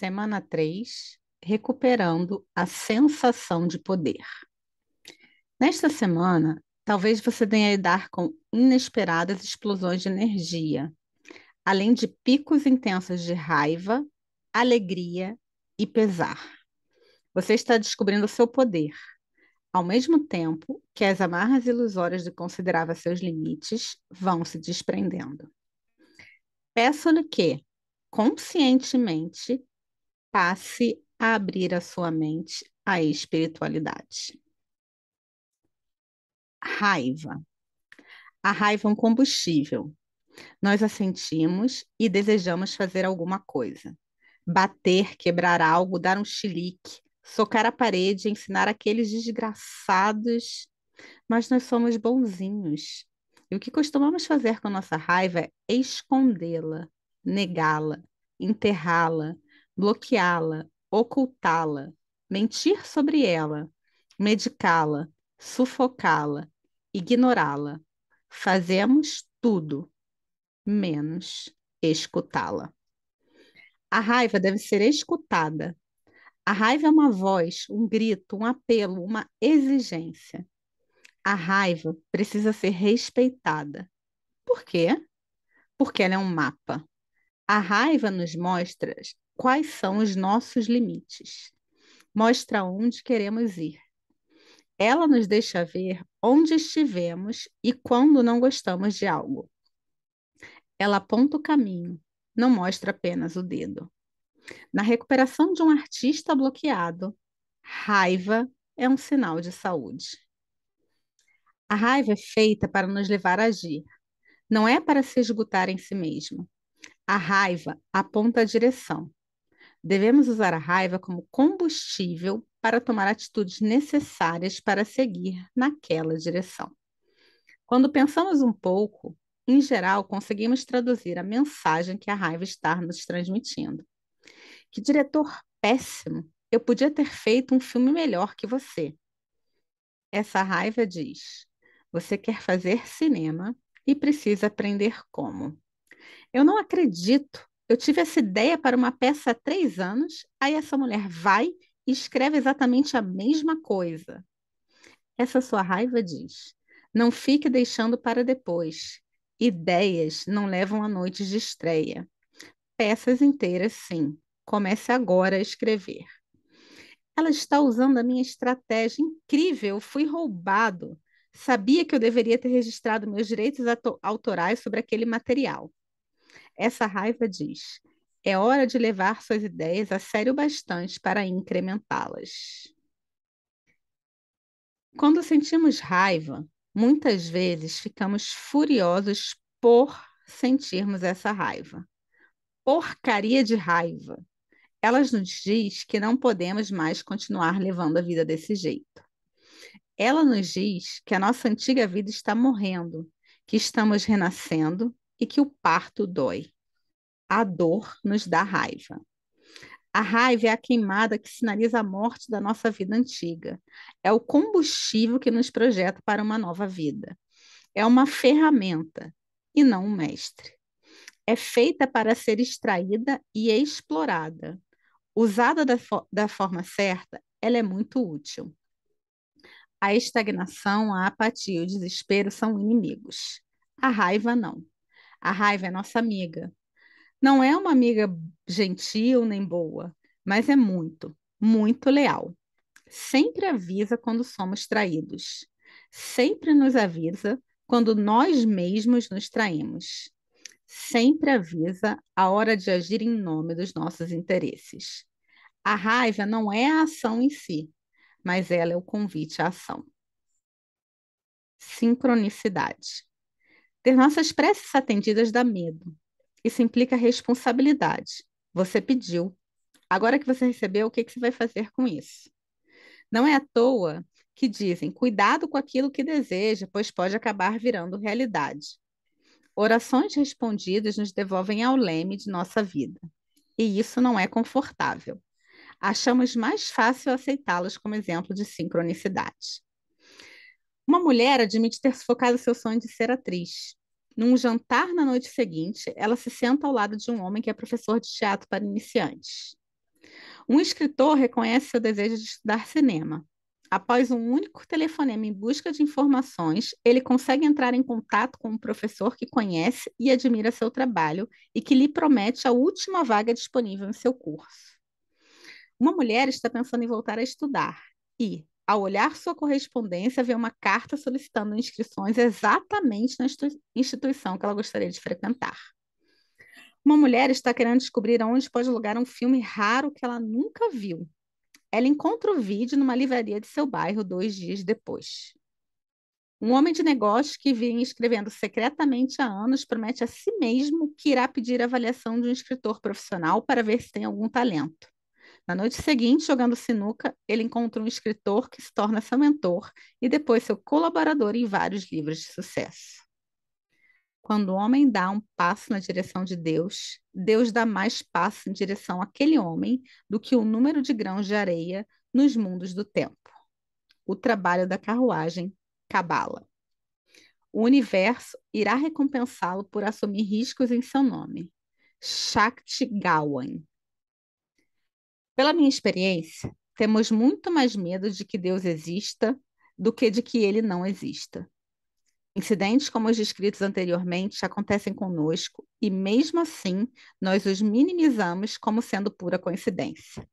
Semana 3, recuperando a sensação de poder. Nesta semana, talvez você tenha a lidar com inesperadas explosões de energia, além de picos intensos de raiva, alegria e pesar. Você está descobrindo o seu poder, ao mesmo tempo que as amarras ilusórias de considerar seus limites vão se desprendendo. Peço-lhe que, conscientemente, passe a abrir a sua mente à espiritualidade. Raiva. A raiva é um combustível. Nós a sentimos e desejamos fazer alguma coisa. Bater, quebrar algo, dar um chilique, socar a parede, ensinar aqueles desgraçados. Mas nós somos bonzinhos. E o que costumamos fazer com nossa raiva é escondê-la, negá-la, enterrá-la, bloqueá-la, ocultá-la, mentir sobre ela, medicá-la, sufocá-la, ignorá-la. Fazemos tudo menos escutá-la. A raiva deve ser escutada. A raiva é uma voz, um grito, um apelo, uma exigência. A raiva precisa ser respeitada. Por quê? Porque ela é um mapa. A raiva nos mostra quais são os nossos limites, mostra onde queremos ir. Ela nos deixa ver onde estivemos e quando não gostamos de algo. Ela aponta o caminho, não mostra apenas o dedo. Na recuperação de um artista bloqueado, raiva é um sinal de saúde. A raiva é feita para nos levar a agir, não é para se esgotar em si mesmo. A raiva aponta a direção. Devemos usar a raiva como combustível para tomar atitudes necessárias para seguir naquela direção. Quando pensamos um pouco, em geral, conseguimos traduzir a mensagem que a raiva está nos transmitindo. Que diretor péssimo! Eu podia ter feito um filme melhor que você. Essa raiva diz: você quer fazer cinema e precisa aprender como. Eu não acredito. Eu tive essa ideia para uma peça há 3 anos, aí essa mulher vai e escreve exatamente a mesma coisa. Essa sua raiva diz: não fique deixando para depois. Ideias não levam a noites de estreia. Peças inteiras, sim. Comece agora a escrever. Ela está usando a minha estratégia incrível. Fui roubado. Sabia que eu deveria ter registrado meus direitos autorais sobre aquele material. Essa raiva diz: é hora de levar suas ideias a sério bastante para incrementá-las. Quando sentimos raiva, muitas vezes ficamos furiosos por sentirmos essa raiva. Porcaria de raiva. Elas nos diz que não podemos mais continuar levando a vida desse jeito. Ela nos diz que a nossa antiga vida está morrendo, que estamos renascendo e que o parto dói. A dor nos dá raiva. A raiva é a queimada que sinaliza a morte da nossa vida antiga. É o combustível que nos projeta para uma nova vida. É uma ferramenta e não um mestre. É feita para ser extraída e explorada. Usada da forma certa, ela é muito útil. A estagnação, a apatia e o desespero são inimigos. A raiva não. A raiva é nossa amiga. Não é uma amiga gentil nem boa, mas é muito, muito leal. Sempre avisa quando somos traídos. Sempre nos avisa quando nós mesmos nos traímos. Sempre avisa a hora de agir em nome dos nossos interesses. A raiva não é a ação em si, mas ela é o convite à ação. Sincronicidade. Ter nossas preces atendidas dá medo. Isso implica responsabilidade. Você pediu. Agora que você recebeu, o que você vai fazer com isso? Não é à toa que dizem: cuidado com aquilo que deseja, pois pode acabar virando realidade. Orações respondidas nos devolvem ao leme de nossa vida. E isso não é confortável. Achamos mais fácil aceitá-las como exemplo de sincronicidade. Uma mulher admite ter sufocado seu sonho de ser atriz. Num jantar na noite seguinte, ela se senta ao lado de um homem que é professor de teatro para iniciantes. Um escritor reconhece seu desejo de estudar cinema. Após um único telefonema em busca de informações, ele consegue entrar em contato com um professor que conhece e admira seu trabalho e que lhe promete a última vaga disponível em seu curso. Uma mulher está pensando em voltar a estudar e, ao olhar sua correspondência, vê uma carta solicitando inscrições exatamente na instituição que ela gostaria de frequentar. Uma mulher está querendo descobrir onde pode alugar um filme raro que ela nunca viu. Ela encontra o vídeo numa livraria de seu bairro 2 dias depois. Um homem de negócios que vinha escrevendo secretamente há anos promete a si mesmo que irá pedir a avaliação de um escritor profissional para ver se tem algum talento. Na noite seguinte, jogando sinuca, ele encontra um escritor que se torna seu mentor e depois seu colaborador em vários livros de sucesso. Quando o homem dá um passo na direção de Deus, Deus dá mais passos em direção àquele homem do que o número de grãos de areia nos mundos do tempo. O trabalho da carruagem, Cabala. O universo irá recompensá-lo por assumir riscos em seu nome. Shakti Gawain. Pela minha experiência, temos muito mais medo de que Deus exista do que de que ele não exista. Incidentes como os descritos anteriormente acontecem conosco e, mesmo assim, nós os minimizamos como sendo pura coincidência.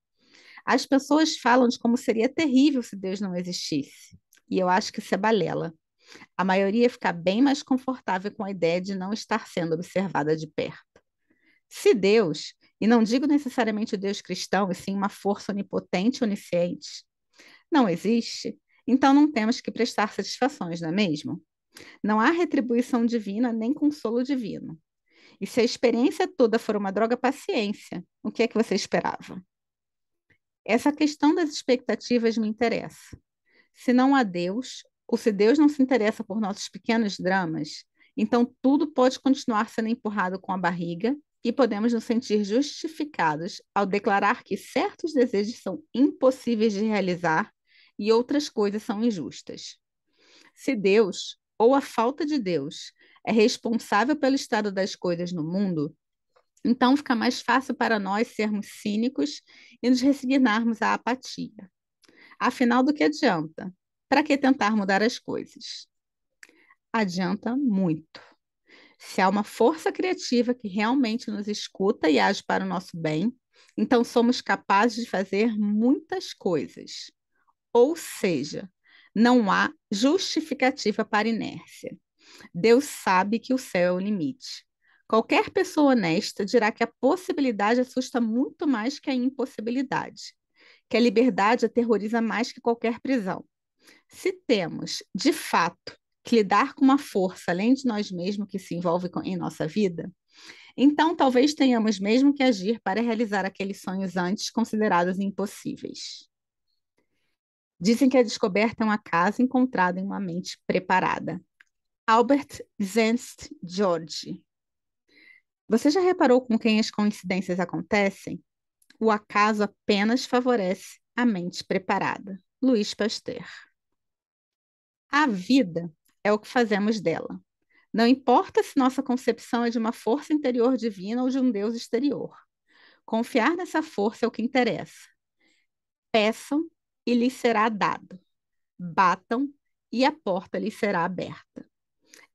As pessoas falam de como seria terrível se Deus não existisse, e eu acho que isso é balela. A maioria fica bem mais confortável com a ideia de não estar sendo observada de perto. Se Deus, e não digo necessariamente o Deus cristão, e sim uma força onipotente e onisciente, não existe, então não temos que prestar satisfações, não é mesmo? Não há retribuição divina nem consolo divino. E se a experiência toda for uma droga paciência, o que é que você esperava? Essa questão das expectativas me interessa. Se não há Deus, ou se Deus não se interessa por nossos pequenos dramas, então tudo pode continuar sendo empurrado com a barriga e podemos nos sentir justificados ao declarar que certos desejos são impossíveis de realizar e outras coisas são injustas. Se Deus, ou a falta de Deus, é responsável pelo estado das coisas no mundo, então fica mais fácil para nós sermos cínicos e nos resignarmos à apatia. Afinal, do que adianta? Para que tentar mudar as coisas? Adianta muito. Se há uma força criativa que realmente nos escuta e age para o nosso bem, então somos capazes de fazer muitas coisas. Ou seja, não há justificativa para inércia. Deus sabe que o céu é o limite. Qualquer pessoa honesta dirá que a possibilidade assusta muito mais que a impossibilidade, que a liberdade aterroriza mais que qualquer prisão. Se temos, de fato, que lidar com uma força além de nós mesmos que se envolve em nossa vida, então talvez tenhamos mesmo que agir para realizar aqueles sonhos antes considerados impossíveis. Dizem que a descoberta é um acaso encontrado em uma mente preparada. Albert Ernst George. Você já reparou com quem as coincidências acontecem? O acaso apenas favorece a mente preparada. Louis Pasteur. A vida é o que fazemos dela. Não importa se nossa concepção é de uma força interior divina ou de um Deus exterior. Confiar nessa força é o que interessa. Peçam e lhes será dado. Batam e a porta lhes será aberta.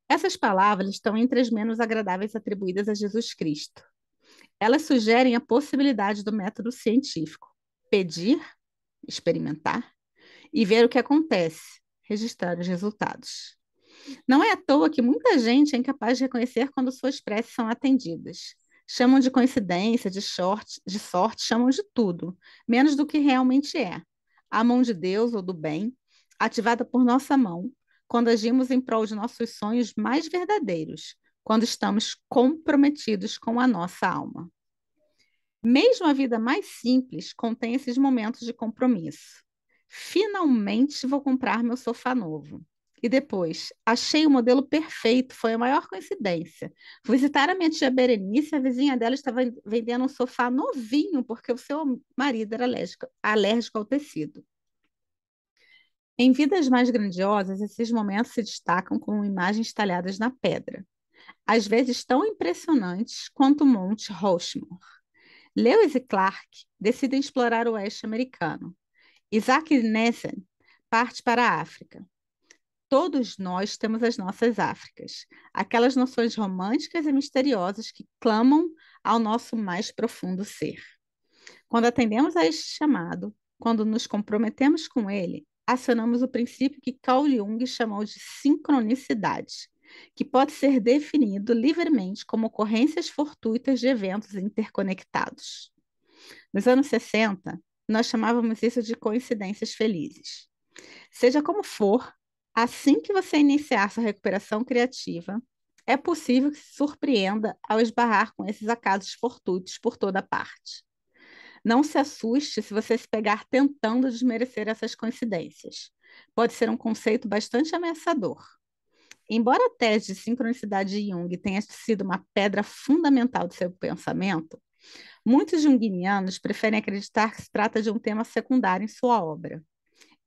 Essas palavras estão entre as menos agradáveis atribuídas a Jesus Cristo. Elas sugerem a possibilidade do método científico: pedir, experimentar e ver o que acontece, registrar os resultados. Não é à toa que muita gente é incapaz de reconhecer quando suas preces são atendidas. Chamam de coincidência, de sorte, chamam de tudo, menos do que realmente é. A mão de Deus ou do bem, ativada por nossa mão, quando agimos em prol de nossos sonhos mais verdadeiros, quando estamos comprometidos com a nossa alma. Mesmo a vida mais simples contém esses momentos de compromisso. Finalmente vou comprar meu sofá novo. E depois, achei o modelo perfeito, foi a maior coincidência. Fui visitar a minha tia Berenice, a vizinha dela estava vendendo um sofá novinho, porque o seu marido era alérgico ao tecido. Em vidas mais grandiosas, esses momentos se destacam como imagens talhadas na pedra, às vezes tão impressionantes quanto o Monte Rushmore. Lewis e Clark decidem explorar o oeste americano. Isaac Nansen parte para a África. Todos nós temos as nossas Áfricas, aquelas noções românticas e misteriosas que clamam ao nosso mais profundo ser. Quando atendemos a este chamado, quando nos comprometemos com ele, acionamos o princípio que Carl Jung chamou de sincronicidade, que pode ser definido livremente como ocorrências fortuitas de eventos interconectados. Nos anos 60, nós chamávamos isso de coincidências felizes. Seja como for, assim que você iniciar sua recuperação criativa, é possível que se surpreenda ao esbarrar com esses acasos fortuitos por toda parte. Não se assuste se você se pegar tentando desmerecer essas coincidências. Pode ser um conceito bastante ameaçador. Embora a tese de sincronicidade de Jung tenha sido uma pedra fundamental do seu pensamento, muitos junguianos preferem acreditar que se trata de um tema secundário em sua obra.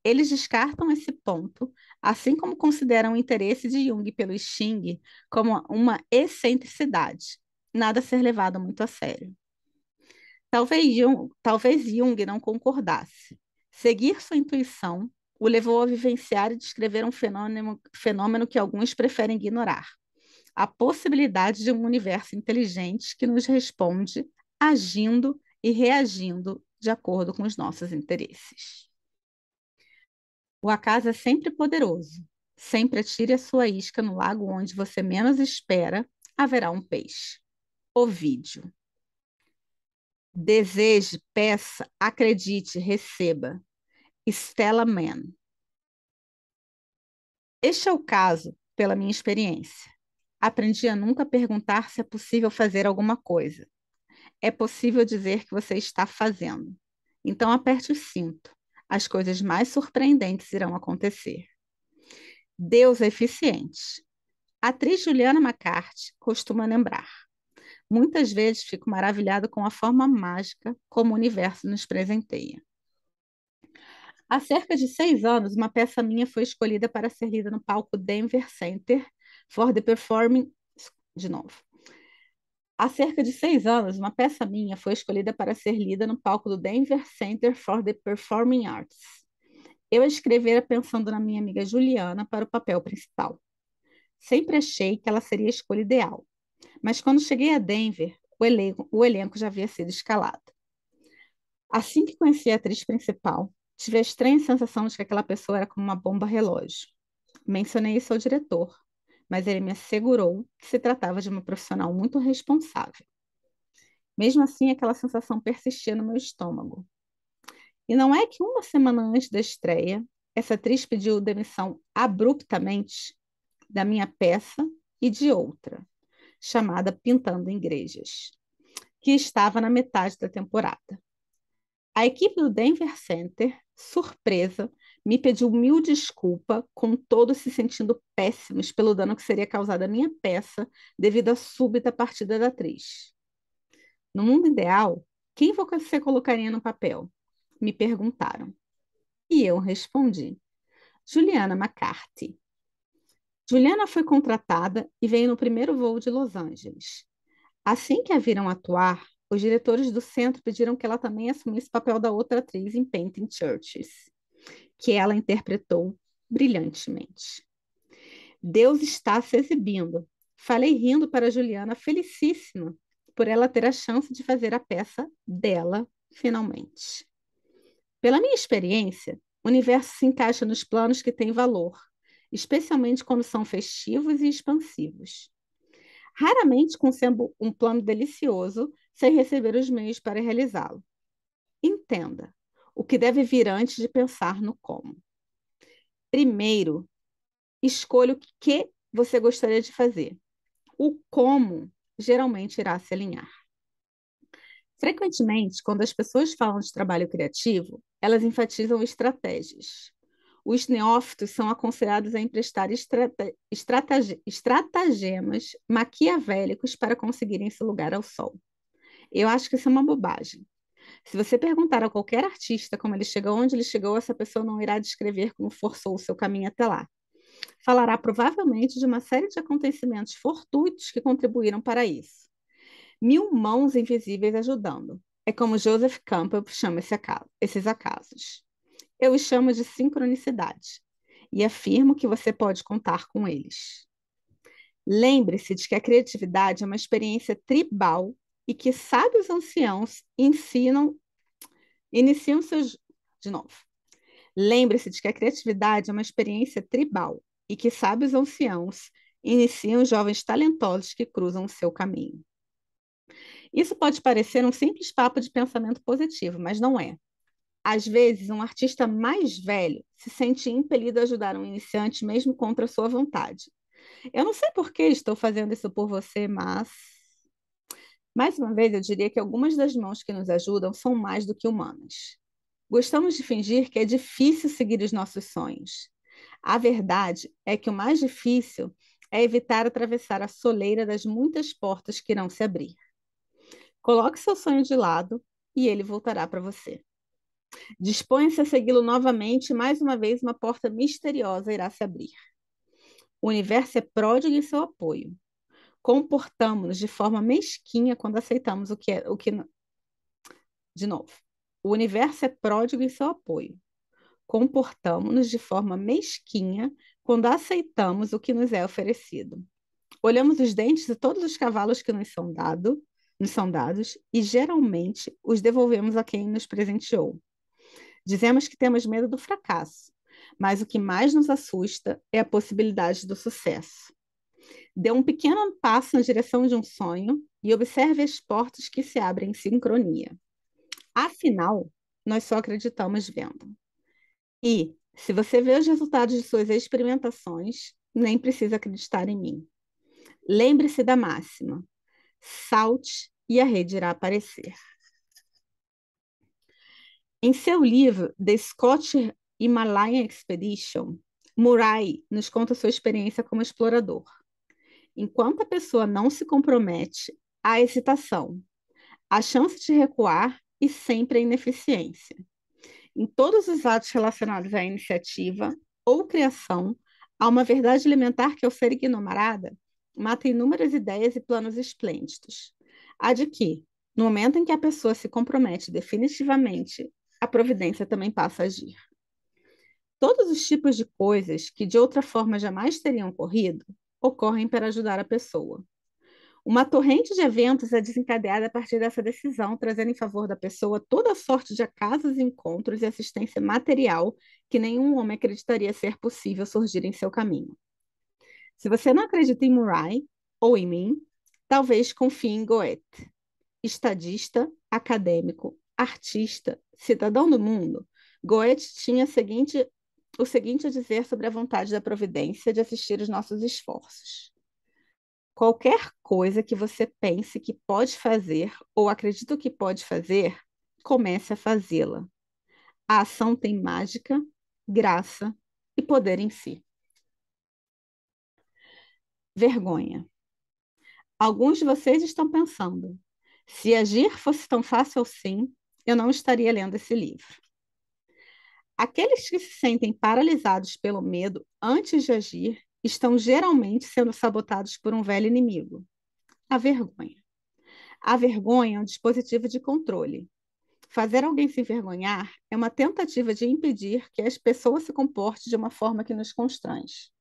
Eles descartam esse ponto, assim como consideram o interesse de Jung pelo Xing como uma excentricidade, nada a ser levado muito a sério. Talvez Jung não concordasse. Seguir sua intuição o levou a vivenciar e descrever um fenômeno que alguns preferem ignorar: a possibilidade de um universo inteligente que nos responde, agindo e reagindo de acordo com os nossos interesses. O acaso é sempre poderoso. Sempre atire a sua isca no lago onde você menos espera, haverá um peixe. Ovídio. Deseje, peça, acredite, receba. Stella Mann. Este é o caso, pela minha experiência. Aprendi a nunca perguntar se é possível fazer alguma coisa. É possível dizer que você está fazendo. Então aperte o cinto. As coisas mais surpreendentes irão acontecer. Deus é eficiente. A atriz Juliana McCarthy costuma lembrar. Muitas vezes fico maravilhado com a forma mágica como o universo nos presenteia. Há cerca de 6 anos, uma peça minha foi escolhida para ser lida no palco Denver Center for the Performing... De novo. Há cerca de 6 anos, uma peça minha foi escolhida para ser lida no palco do Denver Center for the Performing Arts. Eu a escrevera pensando na minha amiga Juliana para o papel principal. Sempre achei que ela seria a escolha ideal, mas quando cheguei a Denver, o elenco já havia sido escalado. Assim que conheci a atriz principal, tive a estranha sensação de que aquela pessoa era como uma bomba relógio. Mencionei isso ao diretor, mas ele me assegurou que se tratava de uma profissional muito responsável. Mesmo assim, aquela sensação persistia no meu estômago. E não é que uma semana antes da estreia, essa atriz pediu demissão abruptamente da minha peça e de outra, chamada Pintando Igrejas, que estava na metade da temporada. A equipe do Denver Center, surpresa, me pediu mil desculpas, com todos se sentindo péssimos pelo dano que seria causado à minha peça devido à súbita partida da atriz. No mundo ideal, quem você colocaria no papel? Me perguntaram. E eu respondi: Juliana McCarthy. Juliana foi contratada e veio no primeiro voo de Los Angeles. Assim que a viram atuar, os diretores do centro pediram que ela também assumisse o papel da outra atriz em Painting Churches, que ela interpretou brilhantemente. Deus está se exibindo. Falei rindo para Juliana, felicíssima por ela ter a chance de fazer a peça dela, finalmente. Pela minha experiência, o universo se encaixa nos planos que têm valor, especialmente quando são festivos e expansivos. Raramente concebo um plano delicioso sem receber os meios para realizá-lo. Entenda, o que deve vir antes de pensar no como. Primeiro, escolha o que você gostaria de fazer. O como geralmente irá se alinhar. Frequentemente, quando as pessoas falam de trabalho criativo, elas enfatizam estratégias. Os neófitos são aconselhados a emprestar estratagemas maquiavélicos para conseguirem esse lugar ao sol. Eu acho que isso é uma bobagem. Se você perguntar a qualquer artista como ele chegou onde ele chegou, essa pessoa não irá descrever como forçou o seu caminho até lá. Falará provavelmente de uma série de acontecimentos fortuitos que contribuíram para isso. 1000 mãos invisíveis ajudando. É como Joseph Campbell chama esses acasos. Eu os chamo de sincronicidade e afirmo que você pode contar com eles. Lembre-se de que a criatividade é uma experiência tribal e que sábios anciãos iniciam seus. De novo. Lembre-se de que a criatividade é uma experiência tribal e que sábios anciãos iniciam jovens talentosos que cruzam o seu caminho. Isso pode parecer um simples papo de pensamento positivo, mas não é. Às vezes, um artista mais velho se sente impelido a ajudar um iniciante mesmo contra a sua vontade. Eu não sei por que estou fazendo isso por você, mas mais uma vez eu diria que algumas das mãos que nos ajudam são mais do que humanas. Gostamos de fingir que é difícil seguir os nossos sonhos. A verdade é que o mais difícil é evitar atravessar a soleira das muitas portas que irão se abrir. Coloque seu sonho de lado e ele voltará para você. Disponha-se a segui-lo novamente e mais uma vez uma porta misteriosa irá se abrir. O universo é pródigo em seu apoio. Comportamos-nos de forma mesquinha quando aceitamos de novo. O universo é pródigo em seu apoio. Comportamos-nos de forma mesquinha quando aceitamos o que nos é oferecido. Olhamos os dentes de todos os cavalos que nos são dados e geralmente os devolvemos a quem nos presenteou. Dizemos que temos medo do fracasso, mas o que mais nos assusta é a possibilidade do sucesso. Dê um pequeno passo na direção de um sonho e observe as portas que se abrem em sincronia. Afinal, nós só acreditamos vendo. E, se você vê os resultados de suas experimentações, nem precisa acreditar em mim. Lembre-se da máxima: salte e a rede irá aparecer. Em seu livro The Scott Himalayan Expedition, Murray nos conta sua experiência como explorador. Enquanto a pessoa não se compromete, há hesitação, a chance de recuar e sempre a ineficiência. Em todos os atos relacionados à iniciativa ou criação, há uma verdade elementar que, ao ser ignorada, mata inúmeras ideias e planos esplêndidos. A de que, no momento em que a pessoa se compromete definitivamente, a providência também passa a agir. Todos os tipos de coisas que de outra forma jamais teriam ocorrido, ocorrem para ajudar a pessoa. Uma torrente de eventos é desencadeada a partir dessa decisão, trazendo em favor da pessoa toda sorte de acasos, encontros e assistência material que nenhum homem acreditaria ser possível surgir em seu caminho. Se você não acredita em Murray ou em mim, talvez confie em Goethe. Estadista, acadêmico, artista, cidadão do mundo, Goethe tinha o seguinte a dizer sobre a vontade da providência de assistir os nossos esforços. Qualquer coisa que você pense que pode fazer ou acredita que pode fazer, comece a fazê-la. A ação tem mágica, graça e poder em si. Vergonha. Alguns de vocês estão pensando, se agir fosse tão fácil assim, eu não estaria lendo esse livro. Aqueles que se sentem paralisados pelo medo antes de agir estão geralmente sendo sabotados por um velho inimigo, a vergonha. A vergonha é um dispositivo de controle. Fazer alguém se envergonhar é uma tentativa de impedir que as pessoas se comportem de uma forma que nos constrange.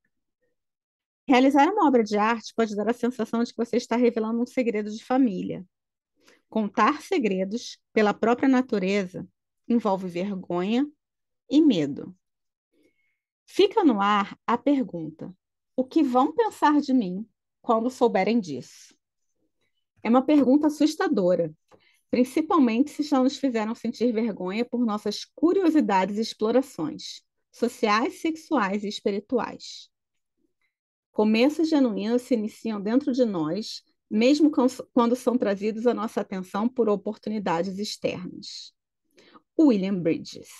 Realizar uma obra de arte pode dar a sensação de que você está revelando um segredo de família. Contar segredos, pela própria natureza, envolve vergonha e medo. Fica no ar a pergunta: o que vão pensar de mim quando souberem disso? É uma pergunta assustadora, principalmente se já nos fizeram sentir vergonha por nossas curiosidades e explorações, sociais, sexuais e espirituais. Começos genuínos se iniciam dentro de nós, mesmo quando são trazidos à nossa atenção por oportunidades externas. William Bridges.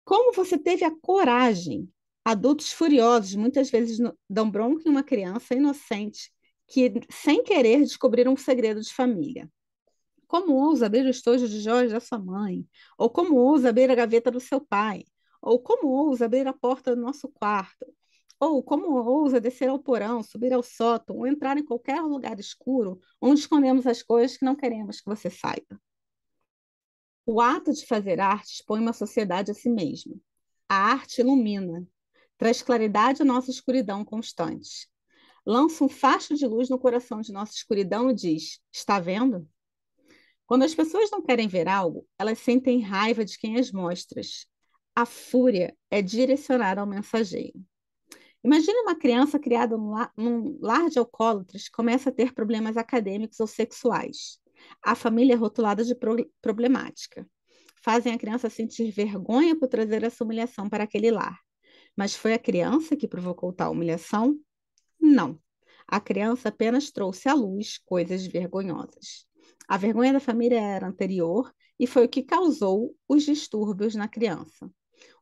Como você teve a coragem? Adultos furiosos muitas vezes dão bronca em uma criança inocente que, sem querer, descobriram um segredo de família. Como ousa abrir o estojo de joias da sua mãe? Ou como ousa abrir a gaveta do seu pai? Ou como ousa abrir a porta do nosso quarto? Ou como ousa descer ao porão, subir ao sótão, ou entrar em qualquer lugar escuro onde escondemos as coisas que não queremos que você saiba? O ato de fazer arte expõe uma sociedade a si mesma. A arte ilumina, traz claridade à nossa escuridão constante. Lança um facho de luz no coração de nossa escuridão e diz: Está vendo? Quando as pessoas não querem ver algo, elas sentem raiva de quem as mostra. A fúria é direcionada ao mensageiro. Imagine uma criança criada num lar de alcoólatras que começa a ter problemas acadêmicos ou sexuais. A família é rotulada de problemática. Fazem a criança sentir vergonha por trazer essa humilhação para aquele lar. Mas foi a criança que provocou tal humilhação? Não. A criança apenas trouxe à luz coisas vergonhosas. A vergonha da família era anterior e foi o que causou os distúrbios na criança.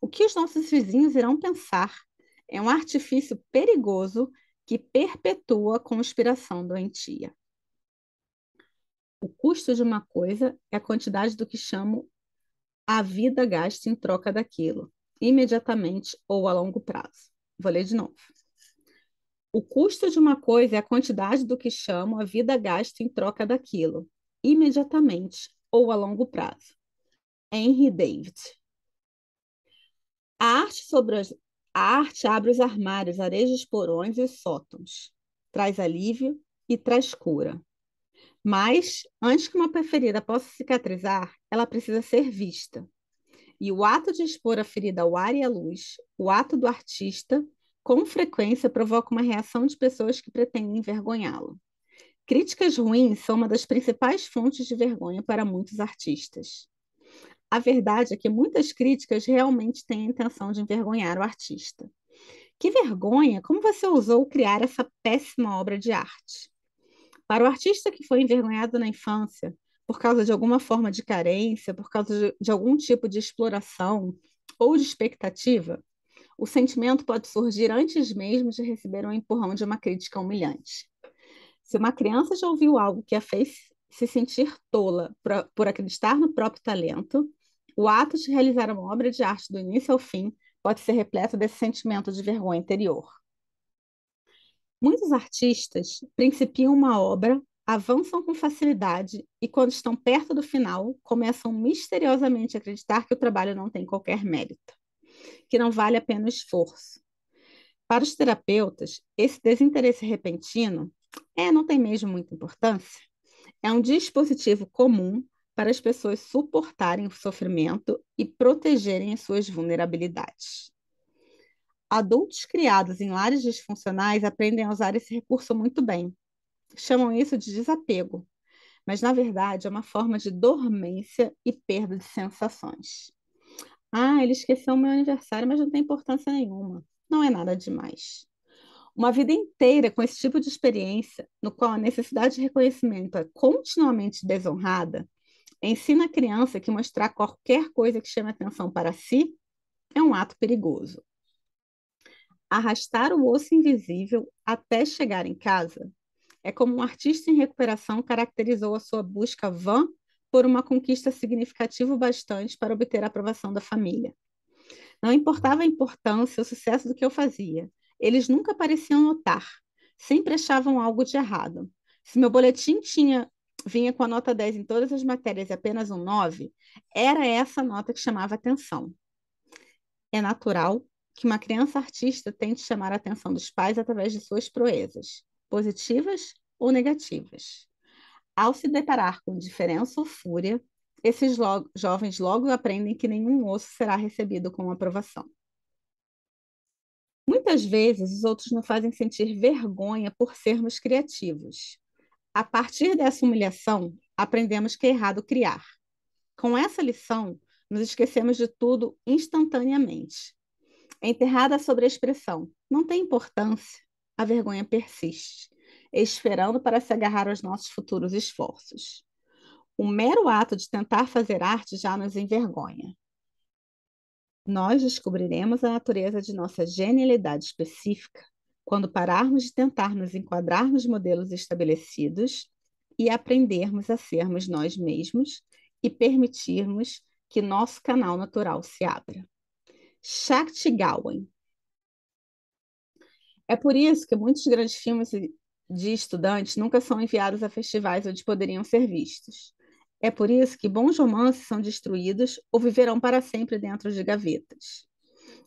O que os nossos vizinhos irão pensar é um artifício perigoso que perpetua a conspiração doentia. O custo de uma coisa é a quantidade do que chamo a vida gasta em troca daquilo, imediatamente ou a longo prazo. Vou ler de novo. O custo de uma coisa é a quantidade do que chamo a vida gasta em troca daquilo, imediatamente ou a longo prazo. Henry David. A arte, a arte abre os armários, areja os porões e os sótãos. Traz alívio e traz cura. Mas, antes que uma ferida possa cicatrizar, ela precisa ser vista. E o ato de expor a ferida ao ar e à luz, o ato do artista, com frequência provoca uma reação de pessoas que pretendem envergonhá-lo. Críticas ruins são uma das principais fontes de vergonha para muitos artistas. A verdade é que muitas críticas realmente têm a intenção de envergonhar o artista. Que vergonha! Como você ousou criar essa péssima obra de arte? Para o artista que foi envergonhado na infância, por causa de alguma forma de carência, por causa de algum tipo de exploração ou de expectativa, o sentimento pode surgir antes mesmo de receber um empurrão de uma crítica humilhante. Se uma criança já ouviu algo que a fez se sentir tola por acreditar no próprio talento, o ato de realizar uma obra de arte do início ao fim pode ser repleto desse sentimento de vergonha interior. Muitos artistas principiam uma obra, avançam com facilidade e, quando estão perto do final, começam misteriosamente a acreditar que o trabalho não tem qualquer mérito, que não vale a pena o esforço. Para os terapeutas, esse desinteresse repentino não tem mesmo muita importância. É um dispositivo comum para as pessoas suportarem o sofrimento e protegerem as suas vulnerabilidades. Adultos criados em lares disfuncionais aprendem a usar esse recurso muito bem. Chamam isso de desapego, mas na verdade é uma forma de dormência e perda de sensações. Ah, ele esqueceu o meu aniversário, mas não tem importância nenhuma. Não é nada demais. Uma vida inteira com esse tipo de experiência, no qual a necessidade de reconhecimento é continuamente desonrada, ensina a criança que mostrar qualquer coisa que chame atenção para si é um ato perigoso. Arrastar o osso invisível até chegar em casa é como um artista em recuperação caracterizou a sua busca vã por uma conquista significativa o bastante para obter a aprovação da família. Não importava a importância ou o sucesso do que eu fazia, eles nunca pareciam notar, sempre achavam algo de errado. Se meu boletim vinha com a nota 10 em todas as matérias e apenas um 9, era essa nota que chamava atenção. É natural que uma criança artista tente chamar a atenção dos pais através de suas proezas, positivas ou negativas. Ao se deparar com indiferença ou fúria, esses jovens logo aprendem que nenhum osso será recebido com aprovação. Muitas vezes, os outros nos fazem sentir vergonha por sermos criativos. A partir dessa humilhação, aprendemos que é errado criar. Com essa lição, nos esquecemos de tudo instantaneamente. Enterrada sobre a expressão não tem importância, a vergonha persiste, esperando para se agarrar aos nossos futuros esforços. O mero ato de tentar fazer arte já nos envergonha. Nós descobriremos a natureza de nossa genialidade específica quando pararmos de tentar nos enquadrar nos modelos estabelecidos e aprendermos a sermos nós mesmos e permitirmos que nosso canal natural se abra. Shakti Gawain. É por isso que muitos grandes filmes de estudantes nunca são enviados a festivais onde poderiam ser vistos. É por isso que bons romances são destruídos ou viverão para sempre dentro de gavetas.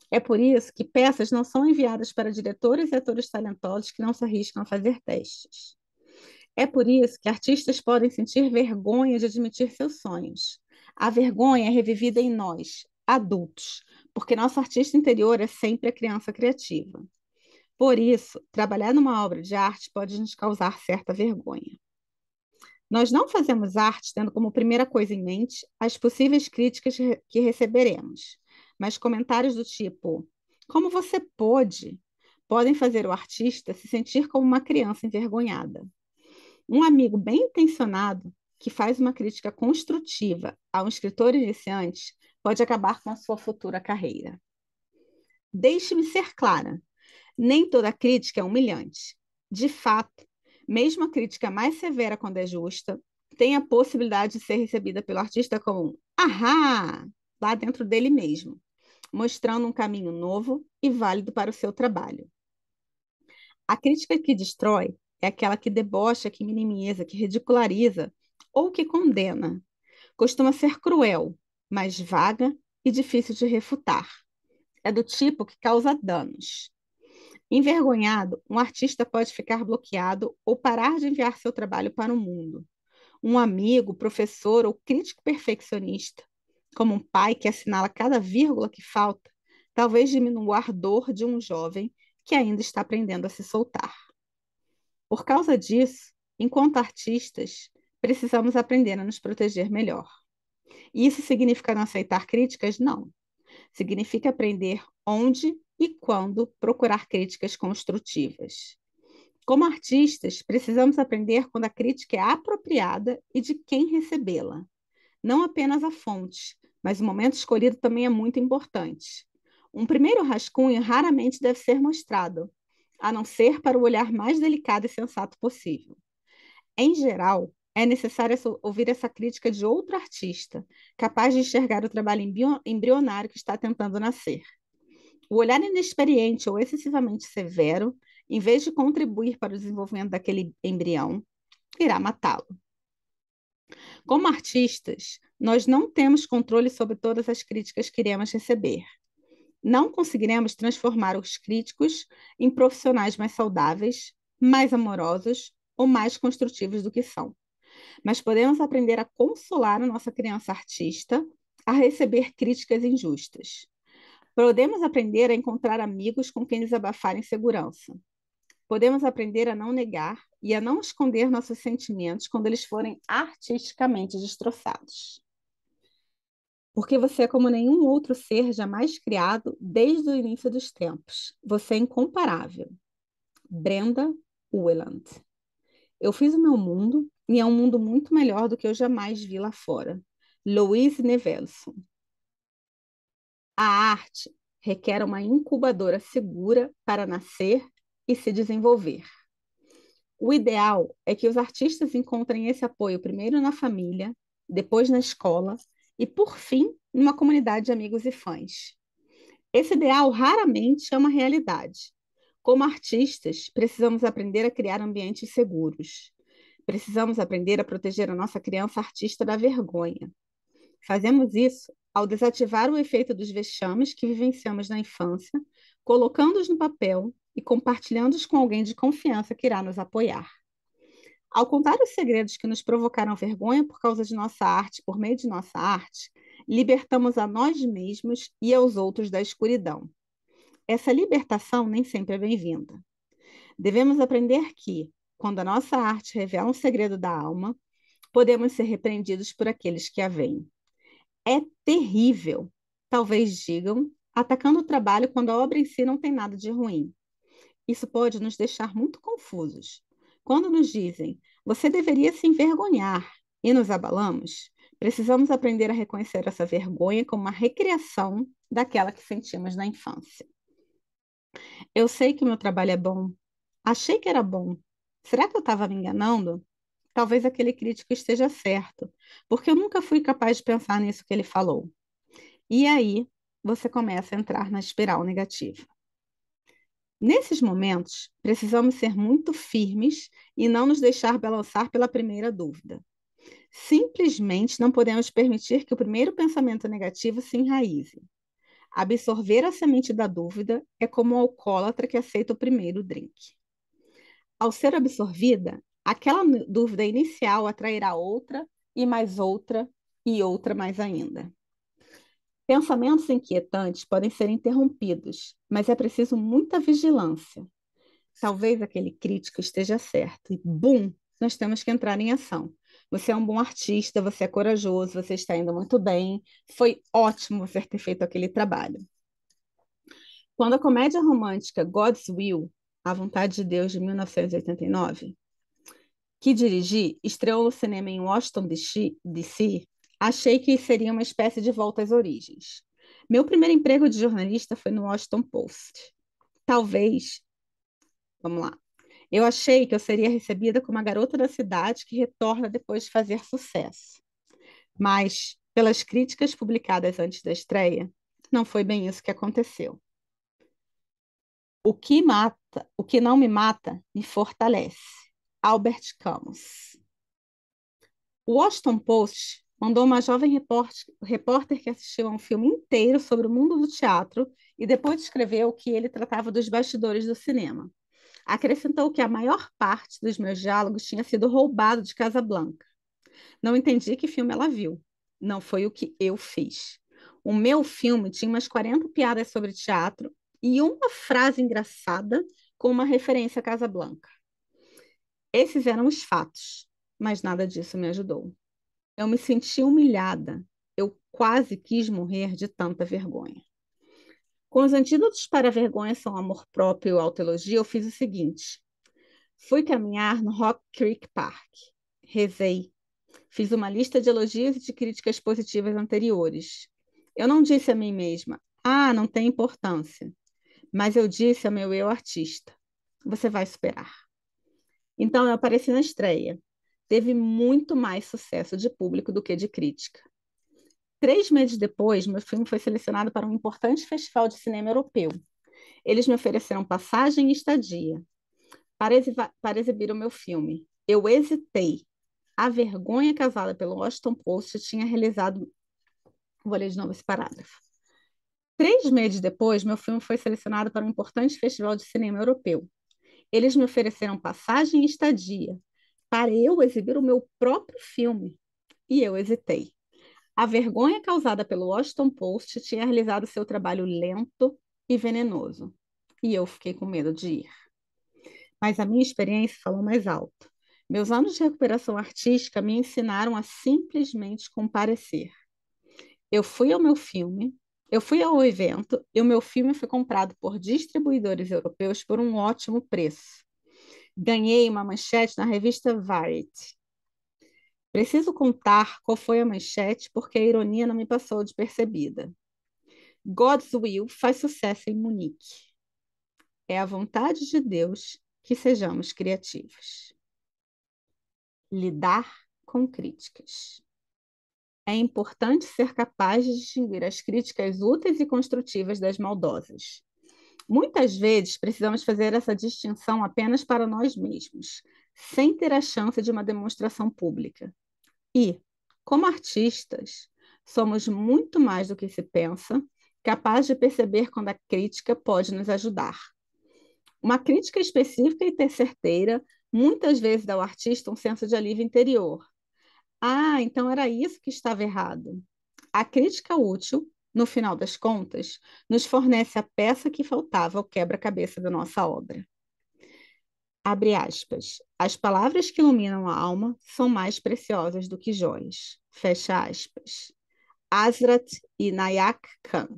É por isso que peças não são enviadas para diretores e atores talentosos que não se arriscam a fazer testes. É por isso que artistas podem sentir vergonha de admitir seus sonhos. A vergonha é revivida em nós, adultos, porque nosso artista interior é sempre a criança criativa. Por isso, trabalhar numa obra de arte pode nos causar certa vergonha. Nós não fazemos arte tendo como primeira coisa em mente as possíveis críticas que receberemos, mas comentários do tipo: como você pôde? Podem fazer o artista se sentir como uma criança envergonhada. Um amigo bem intencionado que faz uma crítica construtiva a um escritor iniciante pode acabar com a sua futura carreira. Deixe-me ser clara: nem toda crítica é humilhante. De fato, mesmo a crítica mais severa, quando é justa, tem a possibilidade de ser recebida pelo artista como um ahá, lá dentro dele mesmo, mostrando um caminho novo e válido para o seu trabalho. A crítica que destrói é aquela que debocha, que minimiza, que ridiculariza ou que condena. Costuma ser cruel, mas vaga e difícil de refutar. É do tipo que causa danos. Envergonhado, um artista pode ficar bloqueado ou parar de enviar seu trabalho para o mundo. Um amigo, professor ou crítico perfeccionista, como um pai que assinala cada vírgula que falta, talvez diminua o ardor de um jovem que ainda está aprendendo a se soltar. Por causa disso, enquanto artistas, precisamos aprender a nos proteger melhor. E isso significa não aceitar críticas? Não. Significa aprender onde e quando procurar críticas construtivas. Como artistas, precisamos aprender quando a crítica é apropriada e de quem recebê-la. Não apenas a fonte, mas o momento escolhido também é muito importante. Um primeiro rascunho raramente deve ser mostrado, a não ser para o olhar mais delicado e sensato possível. Em geral, é necessário ouvir essa crítica de outro artista, capaz de enxergar o trabalho embrionário que está tentando nascer. O olhar inexperiente ou excessivamente severo, em vez de contribuir para o desenvolvimento daquele embrião, irá matá-lo. Como artistas, nós não temos controle sobre todas as críticas que iremos receber. Não conseguiremos transformar os críticos em profissionais mais saudáveis, mais amorosos ou mais construtivos do que são. Mas podemos aprender a consolar a nossa criança artista a receber críticas injustas. Podemos aprender a encontrar amigos com quem desabafar em segurança. Podemos aprender a não negar e a não esconder nossos sentimentos quando eles forem artisticamente destroçados. Porque você é como nenhum outro ser jamais criado desde o início dos tempos. Você é incomparável. Brenda Welland. Eu fiz o meu mundo e é um mundo muito melhor do que eu jamais vi lá fora. Louise Nevelson. A arte requer uma incubadora segura para nascer e se desenvolver. O ideal é que os artistas encontrem esse apoio primeiro na família, depois na escola e, por fim, numa comunidade de amigos e fãs. Esse ideal raramente é uma realidade. Como artistas, precisamos aprender a criar ambientes seguros. Precisamos aprender a proteger a nossa criança artista da vergonha. Fazemos isso ao desativar o efeito dos vexames que vivenciamos na infância, colocando-os no papel e compartilhando-os com alguém de confiança que irá nos apoiar. Ao contar os segredos que nos provocaram vergonha por causa de nossa arte, por meio de nossa arte, libertamos a nós mesmos e aos outros da escuridão. Essa libertação nem sempre é bem-vinda. Devemos aprender que, quando a nossa arte revela um segredo da alma, podemos ser repreendidos por aqueles que a veem. É terrível, talvez digam, atacando o trabalho quando a obra em si não tem nada de ruim. Isso pode nos deixar muito confusos. Quando nos dizem, você deveria se envergonhar, e nos abalamos, precisamos aprender a reconhecer essa vergonha como uma recriação daquela que sentimos na infância. Eu sei que o meu trabalho é bom. Achei que era bom. Será que eu estava me enganando? Talvez aquele crítico esteja certo, porque eu nunca fui capaz de pensar nisso que ele falou. E aí você começa a entrar na espiral negativa. Nesses momentos, precisamos ser muito firmes e não nos deixar balançar pela primeira dúvida. Simplesmente não podemos permitir que o primeiro pensamento negativo se enraize. Absorver a semente da dúvida é como o alcoólatra que aceita o primeiro drink. Ao ser absorvida, aquela dúvida inicial atrairá outra e outra mais ainda. Pensamentos inquietantes podem ser interrompidos, mas é preciso muita vigilância. Talvez aquele crítico esteja certo e, bum, nós temos que entrar em ação. Você é um bom artista, você é corajoso, você está indo muito bem, foi ótimo você ter feito aquele trabalho. Quando a comédia romântica God's Will, A Vontade de Deus, de 1989, que dirigi, estreou no cinema em Washington, D.C., achei que seria uma espécie de volta às origens. Meu primeiro emprego de jornalista foi no Washington Post. Talvez, vamos lá, eu achei que eu seria recebida como a garota da cidade que retorna depois de fazer sucesso. Mas, pelas críticas publicadas antes da estreia, não foi bem isso que aconteceu. O que não me mata, me fortalece. Albert Camus. O Washington Post mandou uma jovem repórter que assistiu a um filme inteiro sobre o mundo do teatro e depois escreveu que ele tratava dos bastidores do cinema. Acrescentou que a maior parte dos meus diálogos tinha sido roubado de Casablanca. Não entendi que filme ela viu. Não foi o que eu fiz. O meu filme tinha umas 40 piadas sobre teatro e uma frase engraçada com uma referência a Casablanca. Esses eram os fatos, mas nada disso me ajudou. Eu me senti humilhada. Eu quase quis morrer de tanta vergonha. Com os antídotos para a vergonha são amor próprio e autoelogio, eu fiz o seguinte. Fui caminhar no Rock Creek Park. Rezei. Fiz uma lista de elogios e de críticas positivas anteriores. Eu não disse a mim mesma, não tem importância. Mas eu disse ao meu eu artista, você vai superar. Então eu apareci na estreia. Teve muito mais sucesso de público do que de crítica. 3 meses depois, meu filme foi selecionado para um importante festival de cinema europeu. Eles me ofereceram passagem e estadia para exibir o meu filme. Eu hesitei. A vergonha causada pelo Washington Post tinha realizado. Vou ler de novo esse parágrafo. 3 meses depois, meu filme foi selecionado para um importante festival de cinema europeu. Eles me ofereceram passagem e estadia para eu exibir o meu próprio filme. E eu hesitei. A vergonha causada pelo Washington Post tinha realizado seu trabalho lento e venenoso. E eu fiquei com medo de ir. Mas a minha experiência falou mais alto. Meus anos de recuperação artística me ensinaram a simplesmente comparecer. Eu fui ao meu filme, eu fui ao evento e o meu filme foi comprado por distribuidores europeus por um ótimo preço. Ganhei uma manchete na revista Variety. Preciso contar qual foi a manchete porque a ironia não me passou despercebida. God's Will faz sucesso em Munique. É a vontade de Deus que sejamos criativos. Lidar com críticas. É importante ser capaz de distinguir as críticas úteis e construtivas das maldosas. Muitas vezes precisamos fazer essa distinção apenas para nós mesmos, sem ter a chance de uma demonstração pública. E, como artistas, somos muito mais do que se pensa, capazes de perceber quando a crítica pode nos ajudar. Uma crítica específica e certeira muitas vezes dá ao artista um senso de alívio interior. Então era isso que estava errado. A crítica útil, no final das contas, nos fornece a peça que faltava ao quebra-cabeça da nossa obra. Abre aspas. As palavras que iluminam a alma são mais preciosas do que joias. Fecha aspas. Hazrat Inayak Khan.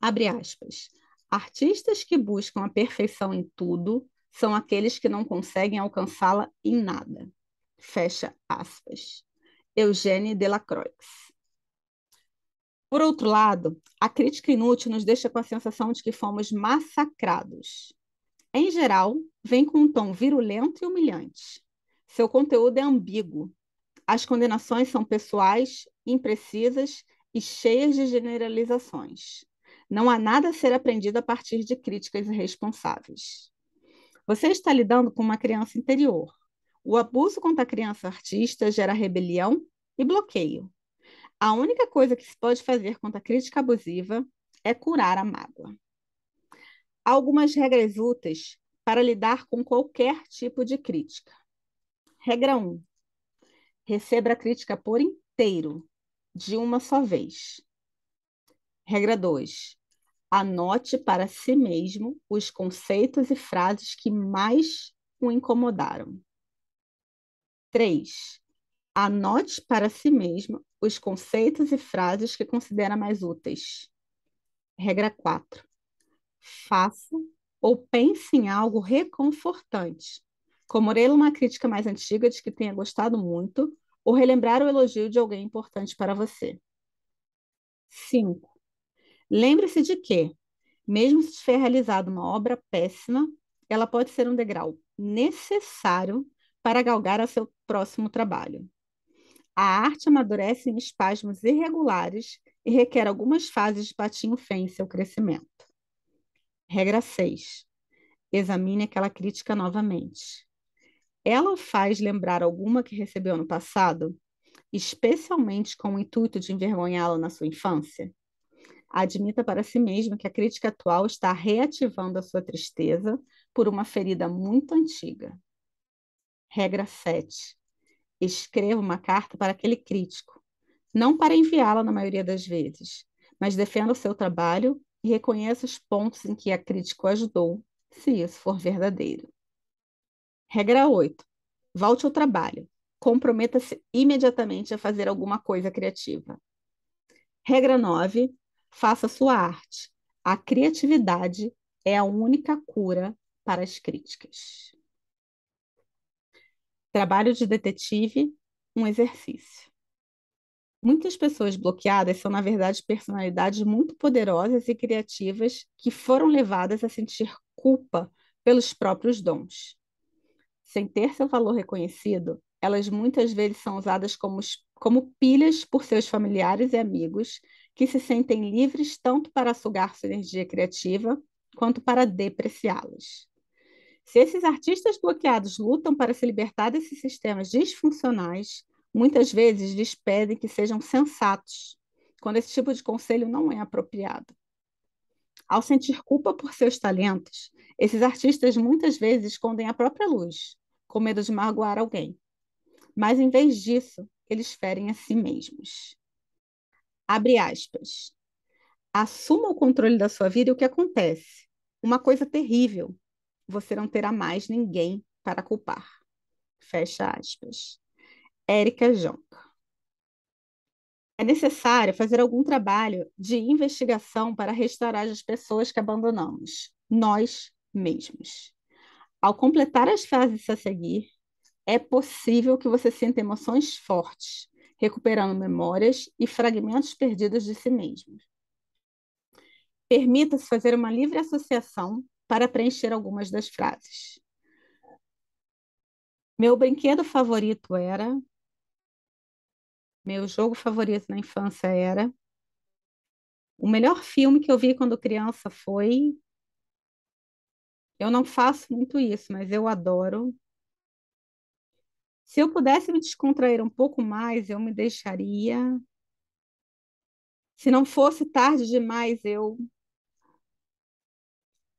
Abre aspas. Artistas que buscam a perfeição em tudo são aqueles que não conseguem alcançá-la em nada. Fecha aspas. Eugène Delacroix. Por outro lado, a crítica inútil nos deixa com a sensação de que fomos massacrados. Em geral, vem com um tom virulento e humilhante. Seu conteúdo é ambíguo. As condenações são pessoais, imprecisas e cheias de generalizações. Não há nada a ser aprendido a partir de críticas irresponsáveis. Você está lidando com uma criança interior. O abuso contra a criança artista gera rebelião e bloqueio. A única coisa que se pode fazer contra a crítica abusiva é curar a mágoa. Há algumas regras úteis para lidar com qualquer tipo de crítica. Regra 1. Receba a crítica por inteiro, de uma só vez. Regra 2. Anote para si mesmo os conceitos e frases que mais o incomodaram. 3. Anote para si mesmo os conceitos e frases que considera mais úteis. Regra 4. Faça ou pense em algo reconfortante, como ler uma crítica mais antiga de que tenha gostado muito ou relembrar o elogio de alguém importante para você. 5. Lembre-se de que, mesmo se tiver realizado uma obra péssima, ela pode ser um degrau necessário para galgar a seu próximo trabalho. A arte amadurece em espasmos irregulares e requer algumas fases de patinho fé em seu crescimento. Regra 6. Examine aquela crítica novamente. Ela o faz lembrar alguma que recebeu no passado, especialmente com o intuito de envergonhá-la na sua infância? Admita para si mesmo que a crítica atual está reativando a sua tristeza por uma ferida muito antiga. Regra 7. Escreva uma carta para aquele crítico, não para enviá-la na maioria das vezes, mas defenda o seu trabalho e reconheça os pontos em que a crítica o ajudou, se isso for verdadeiro. Regra 8. Volte ao trabalho. Comprometa-se imediatamente a fazer alguma coisa criativa. Regra 9. Faça sua arte. A criatividade é a única cura para as críticas. Trabalho de detetive, um exercício. Muitas pessoas bloqueadas são, na verdade, personalidades muito poderosas e criativas que foram levadas a sentir culpa pelos próprios dons. Sem ter seu valor reconhecido, elas muitas vezes são usadas como pilhas por seus familiares e amigos, que se sentem livres tanto para sugar sua energia criativa quanto para depreciá-las. Se esses artistas bloqueados lutam para se libertar desses sistemas disfuncionais, muitas vezes lhes pedem que sejam sensatos, quando esse tipo de conselho não é apropriado. Ao sentir culpa por seus talentos, esses artistas muitas vezes escondem a própria luz, com medo de magoar alguém. Mas, em vez disso, eles ferem a si mesmos. Abre aspas. Assuma o controle da sua vida e o que acontece? Uma coisa terrível. Você não terá mais ninguém para culpar. Fecha aspas. Érica Jonca. É necessário fazer algum trabalho de investigação para restaurar as pessoas que abandonamos, nós mesmos. Ao completar as frases a seguir, é possível que você sinta emoções fortes, recuperando memórias e fragmentos perdidos de si mesmo. Permita-se fazer uma livre associação para preencher algumas das frases. Meu brinquedo favorito era. Meu jogo favorito na infância era. O melhor filme que eu vi quando criança foi. Eu não faço muito isso, mas eu adoro. Se eu pudesse me descontrair um pouco mais, eu me deixaria. Se não fosse tarde demais, eu.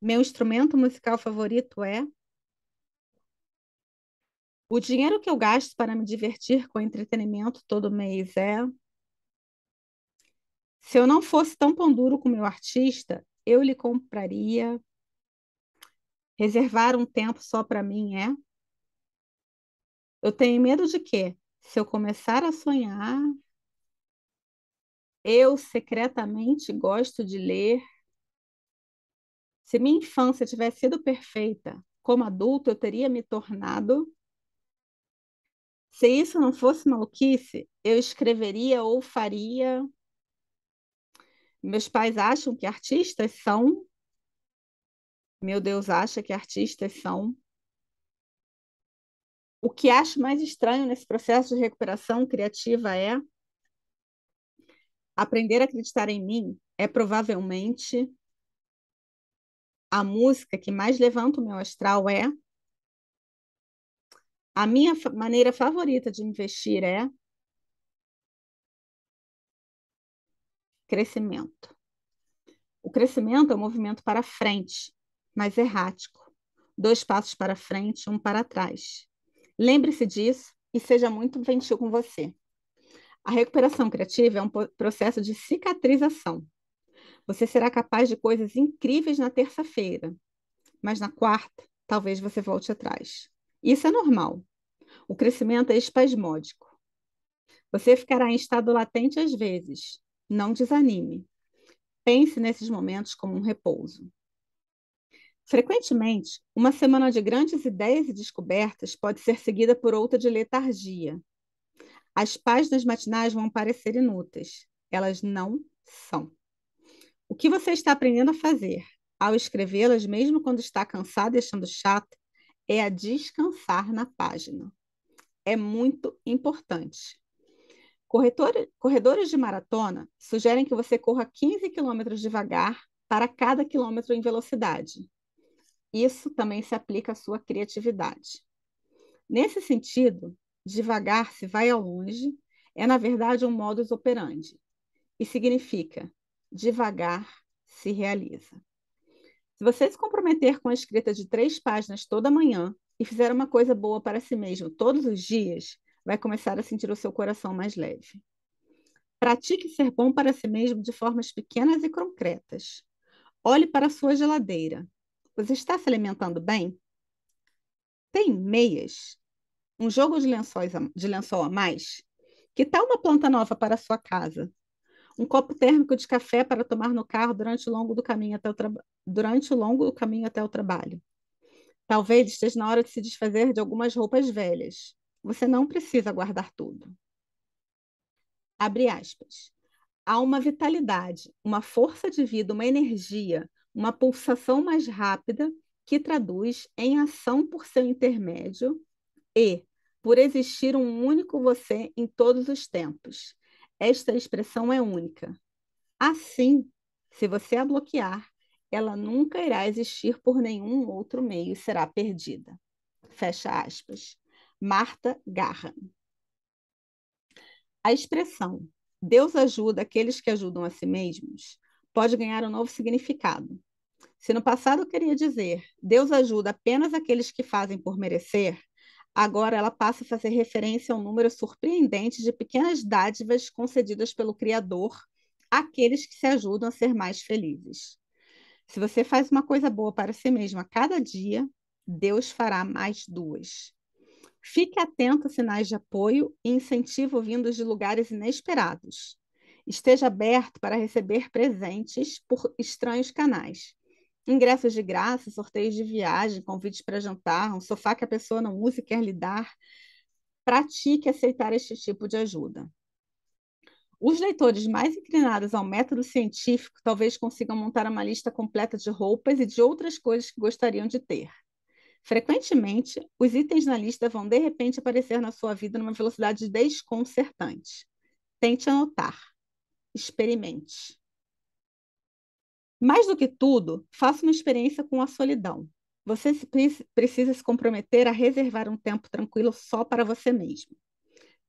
Meu instrumento musical favorito é. O dinheiro que eu gasto para me divertir com entretenimento todo mês é. Se eu não fosse tão pão duro com meu artista, eu lhe compraria. Reservar um tempo só para mim é. Eu tenho medo de quê? Se eu começar a sonhar, eu secretamente gosto de ler. Se minha infância tivesse sido perfeita, como adulto eu teria me tornado. Se isso não fosse maluquice, eu escreveria ou faria. Meus pais acham que artistas são. Meu Deus acha que artistas são. O que acho mais estranho nesse processo de recuperação criativa é aprender a acreditar em mim é provavelmente a música que mais levanta o meu astral é A minha maneira favorita de investir é crescimento. O crescimento é um movimento para frente, mas errático. Dois passos para frente, um para trás. Lembre-se disso e seja muito gentil com você. A recuperação criativa é um processo de cicatrização. Você será capaz de coisas incríveis na terça-feira, mas na quarta, talvez você volte atrás. Isso é normal. O crescimento é espasmódico. Você ficará em estado latente às vezes. Não desanime. Pense nesses momentos como um repouso. Frequentemente, uma semana de grandes ideias e descobertas pode ser seguida por outra de letargia. As páginas matinais vão parecer inúteis. Elas não são. O que você está aprendendo a fazer ao escrevê-las, mesmo quando está cansado e achando chato, é a descansar na página. É muito importante. Corredores de maratona sugerem que você corra 15 quilômetros devagar para cada quilômetro em velocidade. Isso também se aplica à sua criatividade. Nesse sentido, devagar se vai ao longe é, na verdade, um modus operandi e significa devagar se realiza. Se você se comprometer com a escrita de 3 páginas toda manhã e fizer uma coisa boa para si mesmo todos os dias, vai começar a sentir o seu coração mais leve. Pratique ser bom para si mesmo de formas pequenas e concretas. Olhe para a sua geladeira. Você está se alimentando bem? Tem meias? Um jogo de lençol a mais? Que tal uma planta nova para a sua casa? Um copo térmico de café para tomar no carro durante o longo do caminho até o trabalho. Talvez esteja na hora de se desfazer de algumas roupas velhas. Você não precisa guardar tudo. Abre aspas. Há uma vitalidade, uma força de vida, uma energia, uma pulsação mais rápida que traduz em ação por seu intermédio e por existir um único você em todos os tempos. Esta expressão é única. Assim, se você a bloquear, ela nunca irá existir por nenhum outro meio e será perdida. Fecha aspas. Marta Garra. A expressão Deus ajuda aqueles que ajudam a si mesmos pode ganhar um novo significado. Se no passado queria dizer Deus ajuda apenas aqueles que fazem por merecer, agora ela passa a fazer referência a um número surpreendente de pequenas dádivas concedidas pelo Criador àqueles que se ajudam a ser mais felizes. Se você faz uma coisa boa para si mesmo a cada dia, Deus fará mais duas. Fique atento a sinais de apoio e incentivo vindos de lugares inesperados. Esteja aberto para receber presentes por estranhos canais. Ingressos de graça, sorteios de viagem, convites para jantar, um sofá que a pessoa não usa e quer lhe dar. Pratique aceitar este tipo de ajuda. Os leitores mais inclinados ao método científico talvez consigam montar uma lista completa de roupas e de outras coisas que gostariam de ter. Frequentemente, os itens na lista vão de repente aparecer na sua vida numa velocidade desconcertante. Tente anotar. Experimente. Mais do que tudo, faça uma experiência com a solidão. Você precisa se comprometer a reservar um tempo tranquilo só para você mesmo.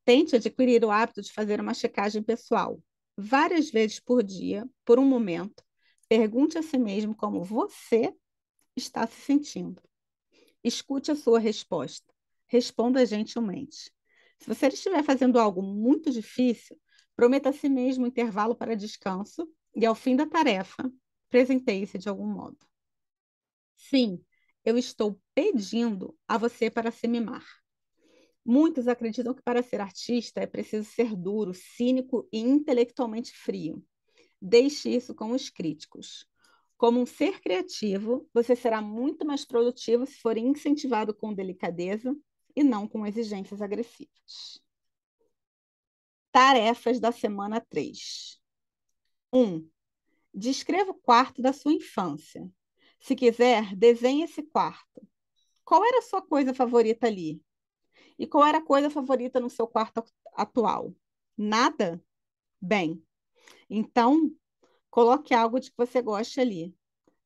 Tente adquirir o hábito de fazer uma checagem pessoal. Várias vezes por dia, por um momento, pergunte a si mesmo como você está se sentindo. Escute a sua resposta. Responda gentilmente. Se você estiver fazendo algo muito difícil, prometa a si mesmo um intervalo para descanso e, ao fim da tarefa, presenteie-se de algum modo. Sim, eu estou pedindo a você para se mimar. Muitos acreditam que para ser artista é preciso ser duro, cínico e intelectualmente frio. Deixe isso com os críticos. Como um ser criativo, você será muito mais produtivo se for incentivado com delicadeza e não com exigências agressivas. Tarefas da semana 3. 1. Descreva o quarto da sua infância. Se quiser, desenhe esse quarto. Qual era a sua coisa favorita ali? E qual era a coisa favorita no seu quarto atual? Nada? Bem, então coloque algo de que você goste ali.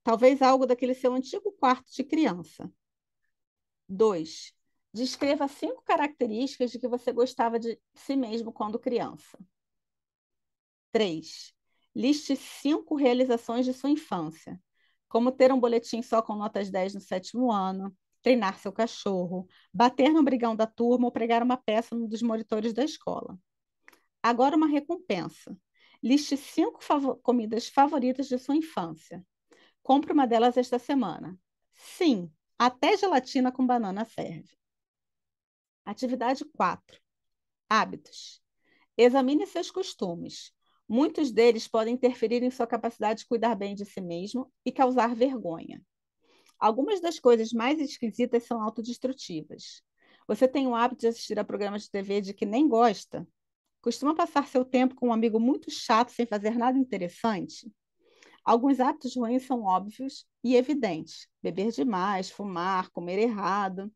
Talvez algo daquele seu antigo quarto de criança. 2. Descreva 5 características de que você gostava de si mesmo quando criança. 3. Liste 5 realizações de sua infância, como ter um boletim só com notas 10 no 7º ano, treinar seu cachorro, bater no brigão da turma ou pregar uma peça num dos monitores da escola. Agora uma recompensa. Liste 5 comidas favoritas de sua infância. Compre uma delas esta semana. Sim, até gelatina com banana serve. Atividade 4. Hábitos. Examine seus costumes. Muitos deles podem interferir em sua capacidade de cuidar bem de si mesmo e causar vergonha. Algumas das coisas mais esquisitas são autodestrutivas. Você tem o hábito de assistir a programas de TV de que nem gosta? Costuma passar seu tempo com um amigo muito chato sem fazer nada interessante? Alguns hábitos ruins são óbvios e evidentes: beber demais, fumar, comer errado.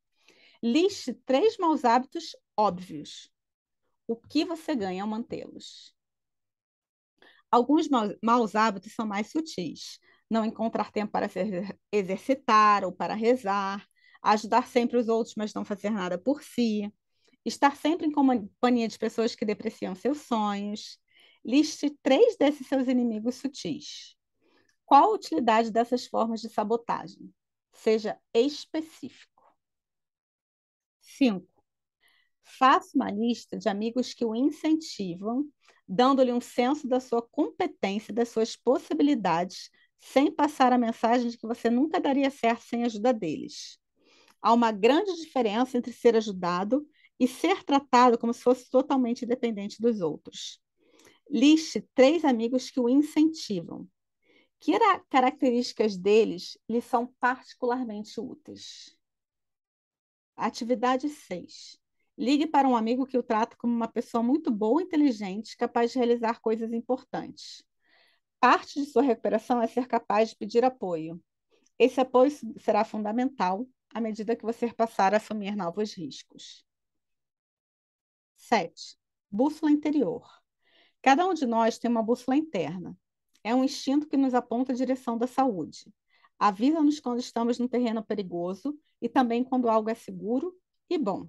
Liste 3 maus hábitos óbvios. O que você ganha ao mantê-los? Alguns maus hábitos são mais sutis. Não encontrar tempo para se exercitar ou para rezar, ajudar sempre os outros, mas não fazer nada por si, estar sempre em companhia de pessoas que depreciam seus sonhos. Liste 3 desses seus inimigos sutis. Qual a utilidade dessas formas de sabotagem? Seja específico. 5. Faça uma lista de amigos que o incentivam, dando-lhe um senso da sua competência, das suas possibilidades, sem passar a mensagem de que você nunca daria certo sem a ajuda deles. Há uma grande diferença entre ser ajudado e ser tratado como se fosse totalmente dependente dos outros. Liste 3 amigos que o incentivam. Que características deles lhe são particularmente úteis? Atividade 6. Ligue para um amigo que o trata como uma pessoa muito boa e inteligente, capaz de realizar coisas importantes. Parte de sua recuperação é ser capaz de pedir apoio. Esse apoio será fundamental à medida que você passar a assumir novos riscos. 7. Bússola interior. Cada um de nós tem uma bússola interna. É um instinto que nos aponta a direção da saúde. Avisa-nos quando estamos num terreno perigoso e também quando algo é seguro e bom.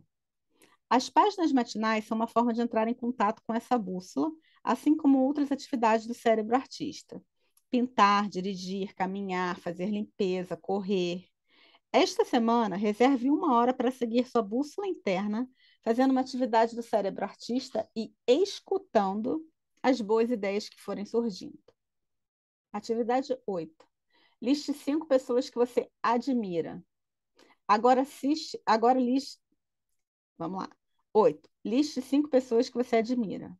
As páginas matinais são uma forma de entrar em contato com essa bússola, assim como outras atividades do cérebro artista. Pintar, dirigir, caminhar, fazer limpeza, correr. Esta semana, reserve 1 hora para seguir sua bússola interna, fazendo uma atividade do cérebro artista e escutando as boas ideias que forem surgindo. Atividade 8. Liste 5 pessoas que você admira. Agora liste. Vamos lá. 8. Liste 5 pessoas que você admira.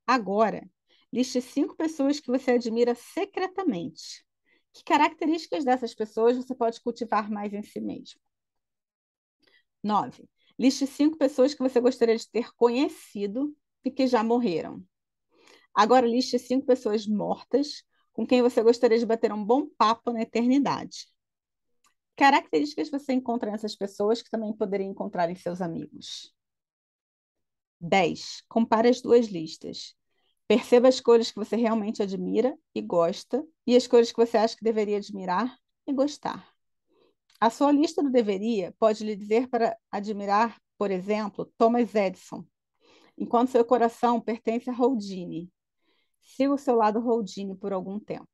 Agora, liste 5 pessoas que você admira secretamente. Que características dessas pessoas você pode cultivar mais em si mesmo? 9. Liste 5 pessoas que você gostaria de ter conhecido e que já morreram. Agora, liste 5 pessoas mortas com quem você gostaria de bater um bom papo na eternidade. Características você encontra nessas pessoas que também poderia encontrar em seus amigos. 10. Compare as 2 listas. Perceba as cores que você realmente admira e gosta e as cores que você acha que deveria admirar e gostar. A sua lista do deveria pode lhe dizer para admirar, por exemplo, Thomas Edison, enquanto seu coração pertence a Houdini. Siga o seu lado Houdini por algum tempo.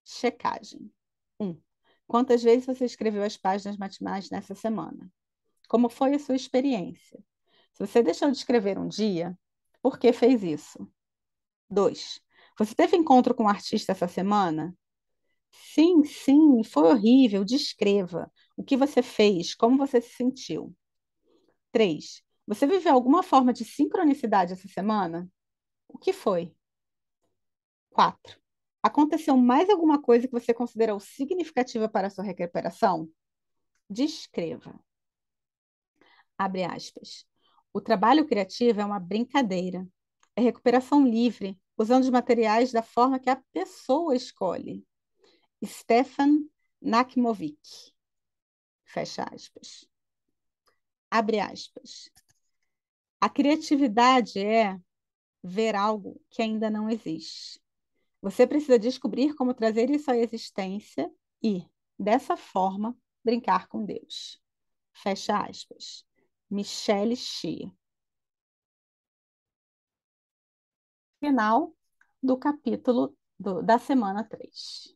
Checagem. 1. Quantas vezes você escreveu as páginas matinais nessa semana? Como foi a sua experiência? Se você deixou de escrever um dia, por que fez isso? 2. Você teve encontro com um artista essa semana? Sim, sim, foi horrível. Descreva o que você fez, como você se sentiu. 3. Você viveu alguma forma de sincronicidade essa semana? O que foi? 4. Aconteceu mais alguma coisa que você considerou significativa para a sua recuperação? Descreva. Abre aspas. O trabalho criativo é uma brincadeira. É recuperação livre, usando os materiais da forma que a pessoa escolhe. Stefan Nakimovic. Fecha aspas. Abre aspas. A criatividade é ver algo que ainda não existe. Você precisa descobrir como trazer isso à existência e, dessa forma, brincar com Deus. Fecha aspas. Michelle Xie. Final do capítulo da semana 3.